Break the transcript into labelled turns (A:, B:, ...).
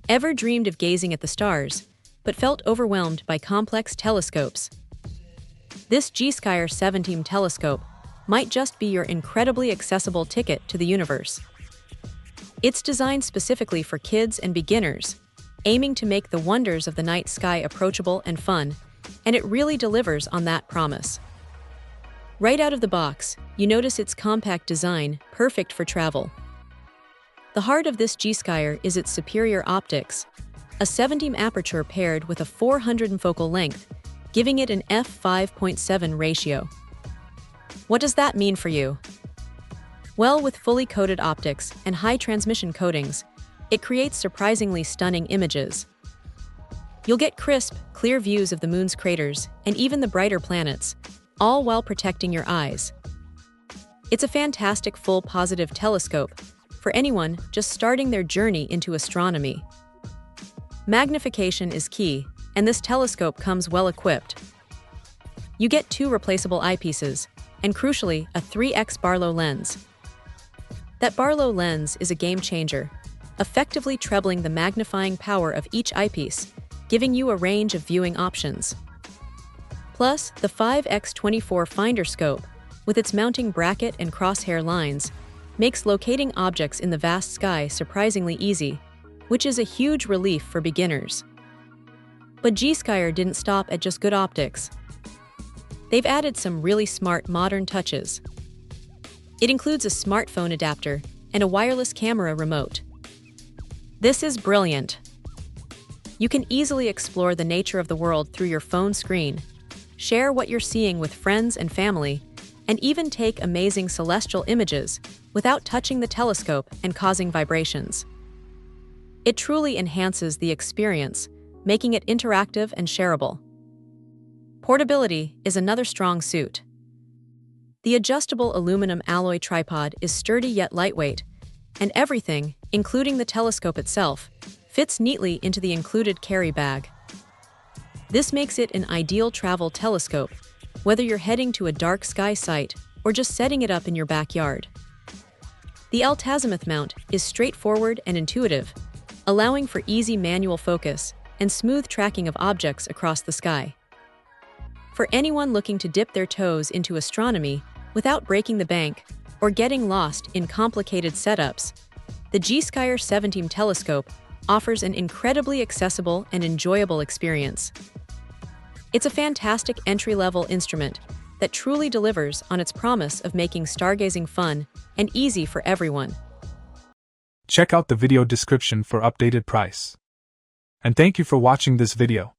A: Ever dreamed of gazing at the stars, but felt overwhelmed by complex telescopes? This Gskyer 70mm telescope might just be your incredibly accessible ticket to the universe. It's designed specifically for kids and beginners, aiming to make the wonders of the night sky approachable and fun, and it really delivers on that promise. Right out of the box, you notice its compact design, perfect for travel. The heart of this Gskyer is its superior optics, a 70mm aperture paired with a 400 focal length, giving it an f/5.7 ratio. What does that mean for you? Well, with fully coated optics and high transmission coatings, it creates surprisingly stunning images. You'll get crisp, clear views of the moon's craters and even the brighter planets, all while protecting your eyes. It's a fantastic full positive telescope for anyone just starting their journey into astronomy. Magnification is key, and this telescope comes well equipped. You get 2 replaceable eyepieces, and crucially, a 3x Barlow lens. That Barlow lens is a game changer, effectively trebling the magnifying power of each eyepiece, giving you a range of viewing options. Plus, the 5x24 finder scope, with its mounting bracket and crosshair lines, makes locating objects in the vast sky surprisingly easy, which is a huge relief for beginners. But Gskyer didn't stop at just good optics. They've added some really smart modern touches. It includes a smartphone adapter and a wireless camera remote. This is brilliant. You can easily explore the nature of the world through your phone screen, share what you're seeing with friends and family, and even take amazing celestial images without touching the telescope and causing vibrations. It truly enhances the experience, making it interactive and shareable. Portability is another strong suit. The adjustable aluminum alloy tripod is sturdy yet lightweight, and everything, including the telescope itself, fits neatly into the included carry bag. This makes it an ideal travel telescope, whether you're heading to a dark sky site or just setting it up in your backyard. The altazimuth mount is straightforward and intuitive, allowing for easy manual focus and smooth tracking of objects across the sky. For anyone looking to dip their toes into astronomy without breaking the bank or getting lost in complicated setups, the Gskyer 70mm telescope offers an incredibly accessible and enjoyable experience. It's a fantastic entry-level instrument that truly delivers on its promise of making stargazing fun and easy for everyone.
B: Check out the video description for updated price. And thank you for watching this video.